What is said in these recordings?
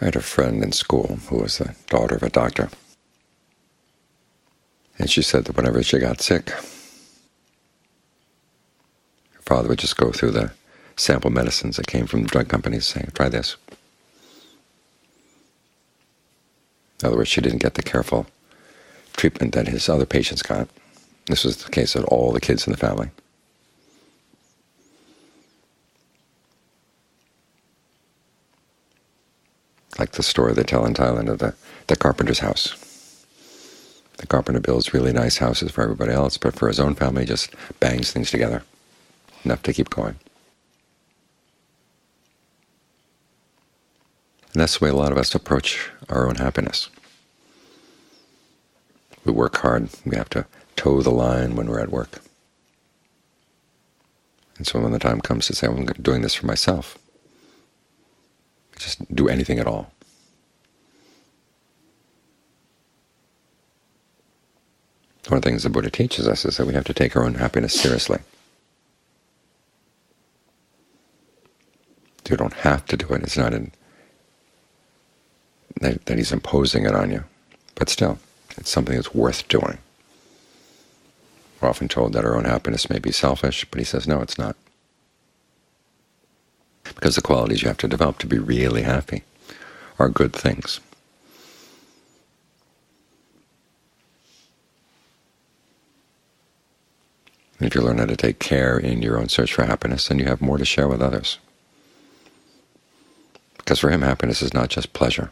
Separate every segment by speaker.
Speaker 1: I had a friend in school who was the daughter of a doctor, and she said that whenever she got sick, her father would just go through the sample medicines that came from the drug companies saying, try this. In other words, she didn't get the careful treatment that his other patients got. This was the case of all the kids in the family. Like the story they tell in Thailand of the carpenter's house. The carpenter builds really nice houses for everybody else, but for his own family he just bangs things together, enough to keep going. And that's the way a lot of us approach our own happiness. We work hard. We have to toe the line when we're at work. And so when the time comes to say, I'm doing this for myself, just do anything at all. One of the things the Buddha teaches us is that we have to take our own happiness seriously. You don't have to do it. It's not that he's imposing it on you. But still, it's something that's worth doing. We're often told that our own happiness may be selfish, but he says, no, it's not. Because the qualities you have to develop to be really happy are good things. And if you learn how to take care in your own search for happiness, then you have more to share with others. Because for him, happiness is not just pleasure.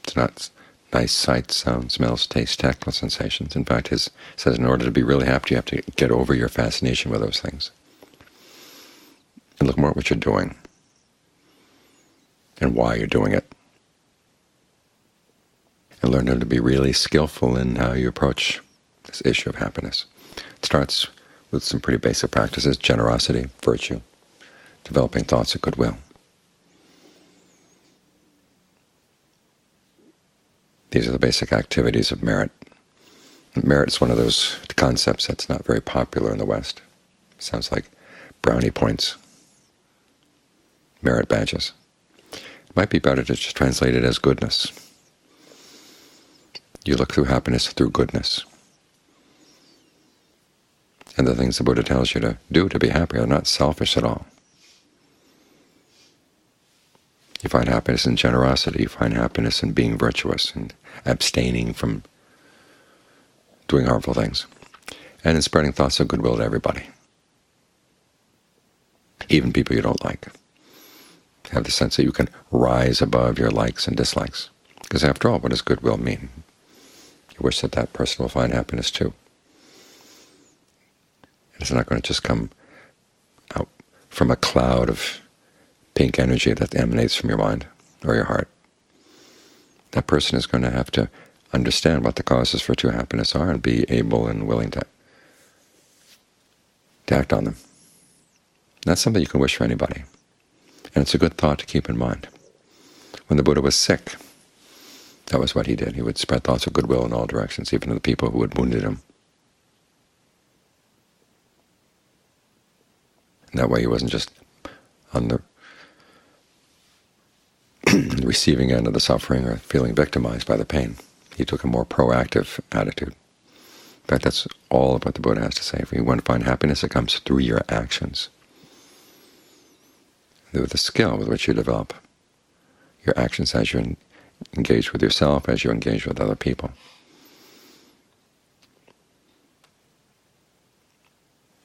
Speaker 1: It's not nice sights, sounds, smells, tastes, tactile sensations. In fact, he says in order to be really happy, you have to get over your fascination with those things. And look more at what you're doing and why you're doing it. And learn how to be really skillful in how you approach this issue of happiness. It starts with some pretty basic practices: generosity, virtue, developing thoughts of goodwill. These are the basic activities of merit. Merit is one of those concepts that's not very popular in the West. It sounds like brownie points, merit badges. It might be better to just translate it as goodness. You look through happiness through goodness. And the things the Buddha tells you to do to be happy are not selfish at all. You find happiness in generosity, you find happiness in being virtuous and abstaining from doing harmful things, and in spreading thoughts of goodwill to everybody, even people you don't like. Have the sense that you can rise above your likes and dislikes. Because after all, what does goodwill mean? You wish that that person will find happiness too. It's not going to just come out from a cloud of pink energy that emanates from your mind or your heart. That person is going to have to understand what the causes for true happiness are and be able and willing to act on them. And that's something you can wish for anybody. And it's a good thought to keep in mind. When the Buddha was sick, that was what he did. He would spread thoughts of goodwill in all directions, even to the people who had wounded him. And that way he wasn't just on the receiving end of the suffering or feeling victimized by the pain. He took a more proactive attitude. In fact, that's all of what the Buddha has to say. If you want to find happiness, it comes through your actions, through the skill with which you develop your actions as you engage with yourself, as you engage with other people.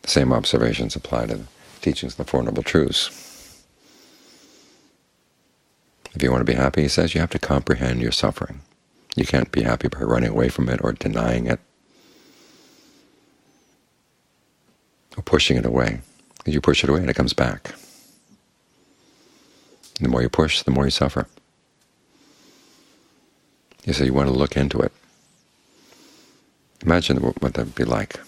Speaker 1: The same observations apply to the teachings of the Four Noble Truths. If you want to be happy, he says, you have to comprehend your suffering. You can't be happy by running away from it or denying it or pushing it away. Because you push it away and it comes back. And the more you push, the more you suffer. He said you want to look into it. Imagine what that would be like.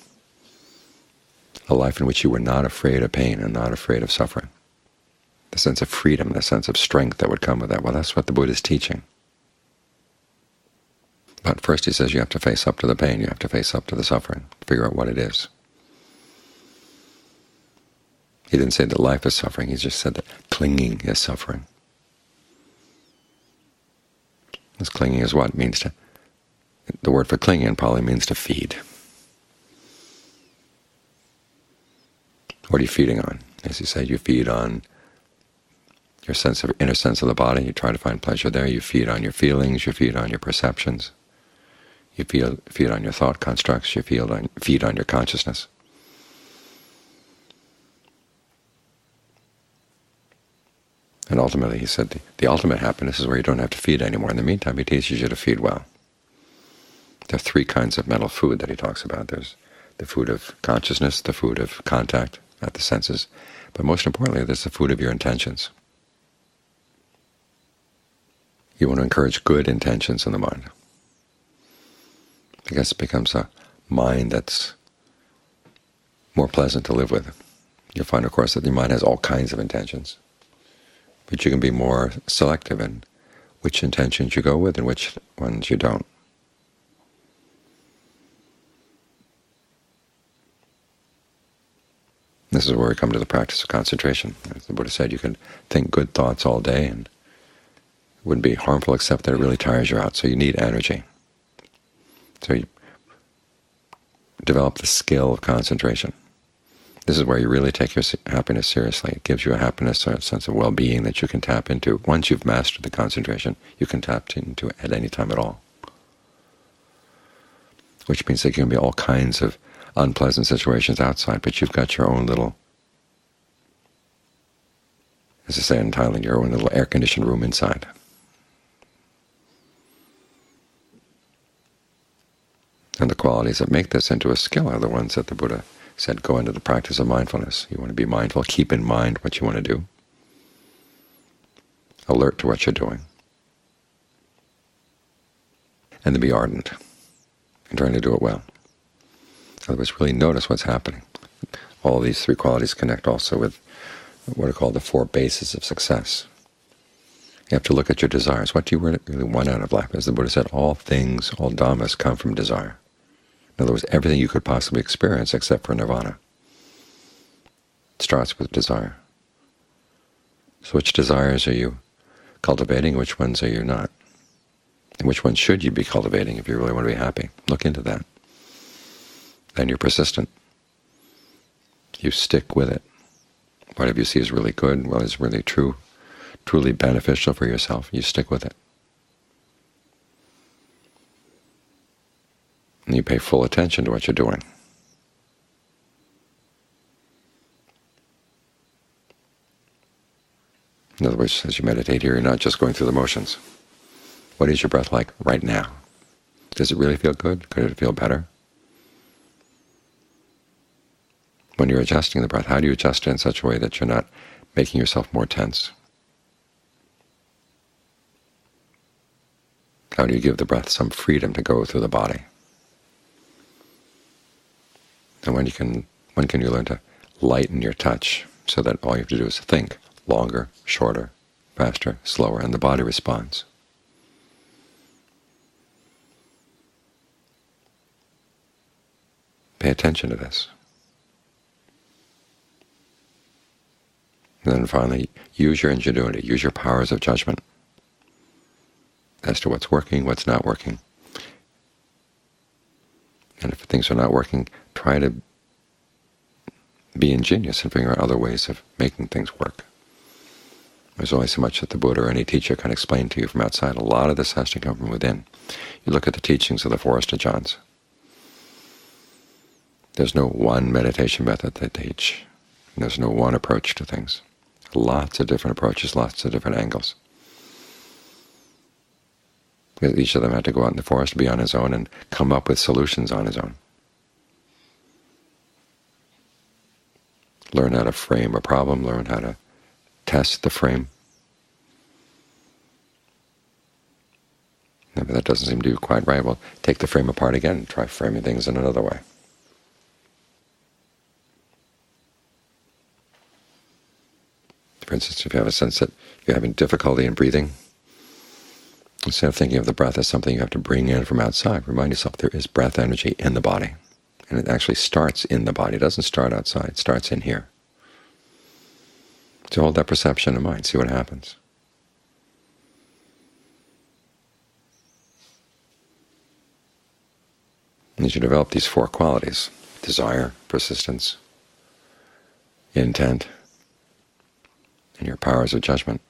Speaker 1: A life in which you were not afraid of pain and not afraid of suffering. The sense of freedom, the sense of strength that would come with that. Well, that's what the Buddha is teaching. But first he says you have to face up to the pain, you have to face up to the suffering, figure out what it is. He didn't say that life is suffering, he just said that clinging is suffering. This clinging is what? It means to, the word for clinging in Pali means to feed. What are you feeding on? As you said, you feed on your inner sense of the body. You try to find pleasure there. You feed on your feelings. You feed on your perceptions. You feed on your thought constructs. You feed on your consciousness. And ultimately, he said, the ultimate happiness is where you don't have to feed anymore. In the meantime, he teaches you to feed well. There are three kinds of mental food that he talks about. There's the food of consciousness, the food of contact, not the senses, but most importantly, there's the food of your intentions. You want to encourage good intentions in the mind, because it becomes a mind that's more pleasant to live with. You'll find, of course, that your mind has all kinds of intentions, but you can be more selective in which intentions you go with and which ones you don't. This is where we come to the practice of concentration. As the Buddha said, you can think good thoughts all day and it wouldn't be harmful except that it really tires you out, so you need energy. So you develop the skill of concentration. This is where you really take your happiness seriously. It gives you a happiness or a sense of well-being that you can tap into. Once you've mastered the concentration, you can tap into it at any time at all. Which means that there can be all kinds of unpleasant situations outside, but you've got your own little, as they say in Thailand, your own little air-conditioned room inside. And the qualities that make this into a skill are the ones that the Buddha said go into the practice of mindfulness. You want to be mindful, keep in mind what you want to do, alert to what you're doing, and then be ardent in trying to do it well. In other words, really notice what's happening. All these three qualities connect also with what are called the four bases of success. You have to look at your desires. What do you really want out of life? As the Buddha said, all things, all dhammas come from desire. In other words, everything you could possibly experience except for nirvana starts with desire. So which desires are you cultivating? Which ones are you not? And which ones should you be cultivating if you really want to be happy? Look into that. Then you're persistent. You stick with it. Whatever you see is really good, what is really true, truly beneficial for yourself, you stick with it. And you pay full attention to what you're doing. In other words, as you meditate here, you're not just going through the motions. What is your breath like right now? Does it really feel good? Could it feel better? When you're adjusting the breath, how do you adjust it in such a way that you're not making yourself more tense? How do you give the breath some freedom to go through the body? And when can you learn to lighten your touch so that all you have to do is think longer, shorter, faster, slower, and the body responds? Pay attention to this. And then finally, use your ingenuity, use your powers of judgment as to what's working, what's not working. And if things are not working, try to be ingenious and figure out other ways of making things work. There's only so much that the Buddha or any teacher can explain to you from outside. A lot of this has to come from within. You look at the teachings of the Forest Ajahns. There's no one meditation method they teach. There's no one approach to things. Lots of different approaches, lots of different angles. Because each of them had to go out in the forest, be on his own, and come up with solutions on his own. Learn how to frame a problem, learn how to test the frame. If that doesn't seem to do quite right, well, take the frame apart again and try framing things in another way. For instance, if you have a sense that you're having difficulty in breathing, instead of thinking of the breath as something you have to bring in from outside, remind yourself there is breath energy in the body. And it actually starts in the body. It doesn't start outside. It starts in here. So hold that perception in mind. See what happens. As you develop these four qualities, desire, persistence, intent, and your powers of judgment,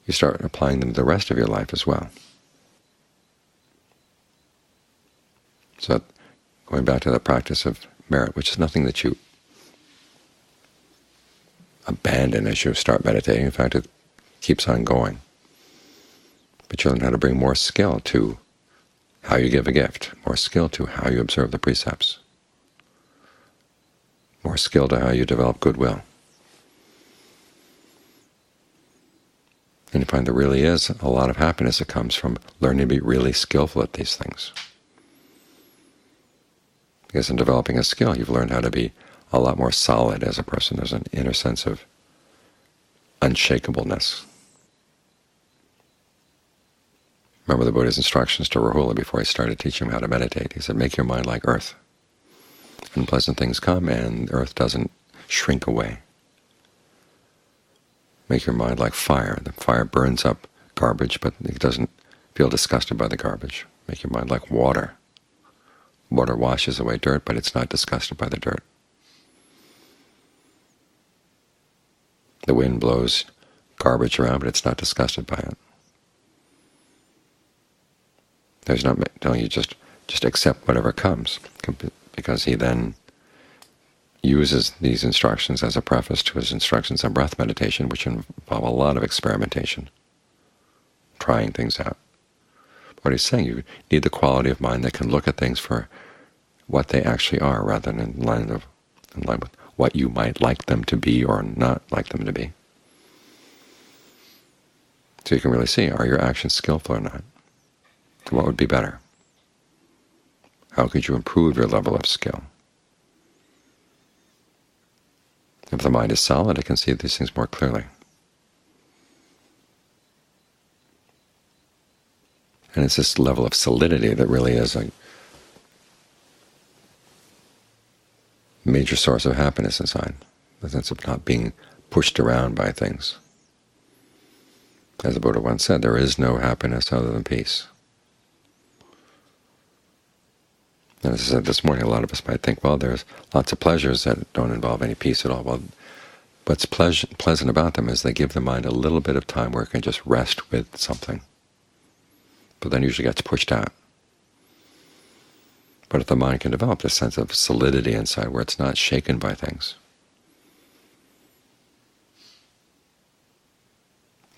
Speaker 1: you start applying them to the rest of your life as well. So going back to the practice of merit, which is nothing that you abandon as you start meditating. In fact, it keeps on going. But you learn how to bring more skill to how you give a gift, more skill to how you observe the precepts, more skill to how you develop goodwill. And you find there really is a lot of happiness that comes from learning to be really skillful at these things. Because in developing a skill, you've learned how to be a lot more solid as a person. There's an inner sense of unshakableness. Remember the Buddha's instructions to Rahula before he started teaching him how to meditate. He said, make your mind like earth. Unpleasant things come, and earth doesn't shrink away. Make your mind like fire. The fire burns up garbage, but it doesn't feel disgusted by the garbage. Make your mind like water. Water washes away dirt, but it's not disgusted by the dirt. The wind blows garbage around, but it's not disgusted by it. There's not telling you just accept whatever comes, because he then uses these instructions as a preface to his instructions on breath meditation, which involve a lot of experimentation, trying things out. What he's saying, you need the quality of mind that can look at things for what they actually are, rather than in line with what you might like them to be or not like them to be. So you can really see, are your actions skillful or not? What would be better? How could you improve your level of skill? If the mind is solid, it can see these things more clearly. And it's this level of solidity that really is a major source of happiness inside, the sense of not being pushed around by things. As the Buddha once said, there is no happiness other than peace. And as I said this morning, a lot of us might think, well, there's lots of pleasures that don't involve any peace at all. Well, what's pleasant about them is they give the mind a little bit of time where it can just rest with something, but then usually gets pushed out. But if the mind can develop this sense of solidity inside where it's not shaken by things.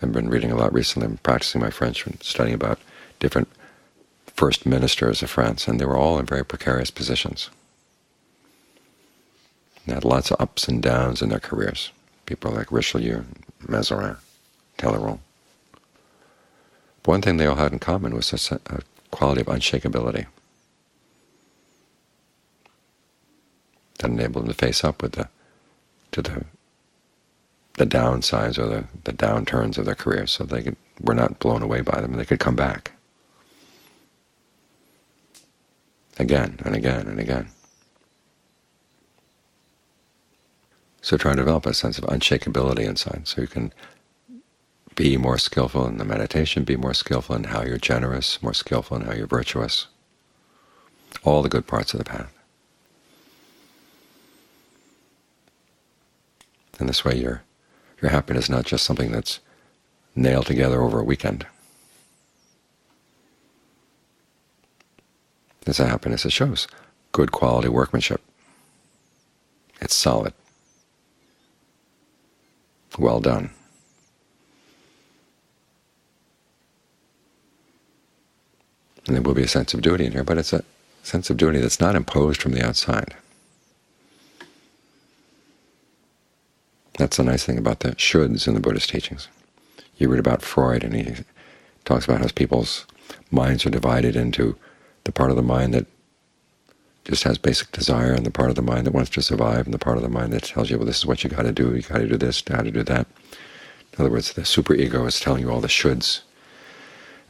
Speaker 1: I've been reading a lot recently. I'm practicing my French and studying about different first ministers of France, and they were all in very precarious positions. They had lots of ups and downs in their careers. People like Richelieu, Mazarin, Talleyrand. But one thing they all had in common was a quality of unshakability that enabled them to face up with the downsides or the downturns of their careers, so they were not blown away by them, and they could come back again and again and again. So try to develop a sense of unshakability inside, so you can be more skillful in the meditation, be more skillful in how you're generous, more skillful in how you're virtuous, all the good parts of the path. And this way your happiness is not just something that's nailed together over a weekend. It's a happiness that shows good quality workmanship. It's solid. Well done. And there will be a sense of duty in here, but it's a sense of duty that's not imposed from the outside. That's the nice thing about the shoulds in the Buddhist teachings. You read about Freud, and he talks about how people's minds are divided into the part of the mind that just has basic desire, and the part of the mind that wants to survive, and the part of the mind that tells you, well, this is what you got to do this, how to do that. In other words, the superego is telling you all the shoulds.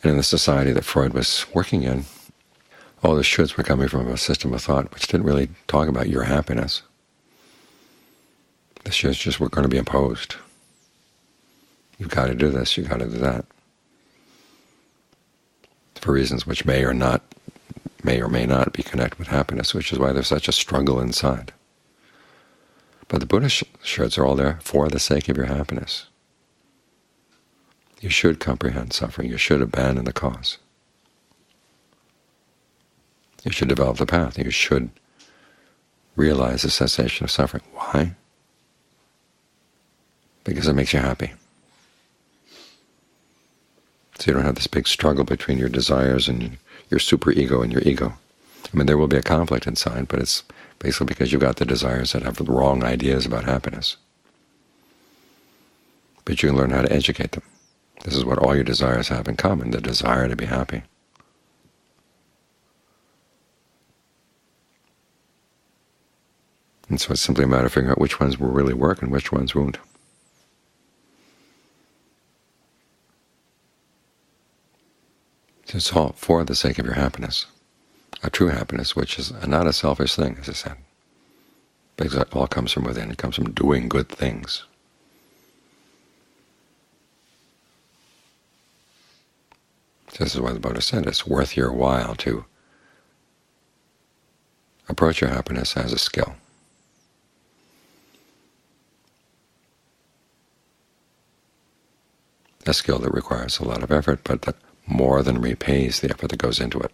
Speaker 1: And in the society that Freud was working in, all the shoulds were coming from a system of thought which didn't really talk about your happiness. The shoulds just were going to be imposed. You've got to do this, you've got to do that, for reasons which may or may or may not be connected with happiness, which is why there's such a struggle inside. But the Buddhist shirts are all there for the sake of your happiness. You should comprehend suffering. You should abandon the cause. You should develop the path. You should realize the cessation of suffering. Why? Because it makes you happy. So you don't have this big struggle between your desires and your superego and your ego. I mean, there will be a conflict inside, but it's basically because you've got the desires that have the wrong ideas about happiness. But you can learn how to educate them. This is what all your desires have in common, the desire to be happy. And so it's simply a matter of figuring out which ones will really work and which ones won't. So it's all for the sake of your happiness, a true happiness, which is not a selfish thing, as I said, because it all comes from within. It comes from doing good things. This is why the Buddha said it's worth your while to approach your happiness as a skill. A skill that requires a lot of effort, but that more than repays the effort that goes into it.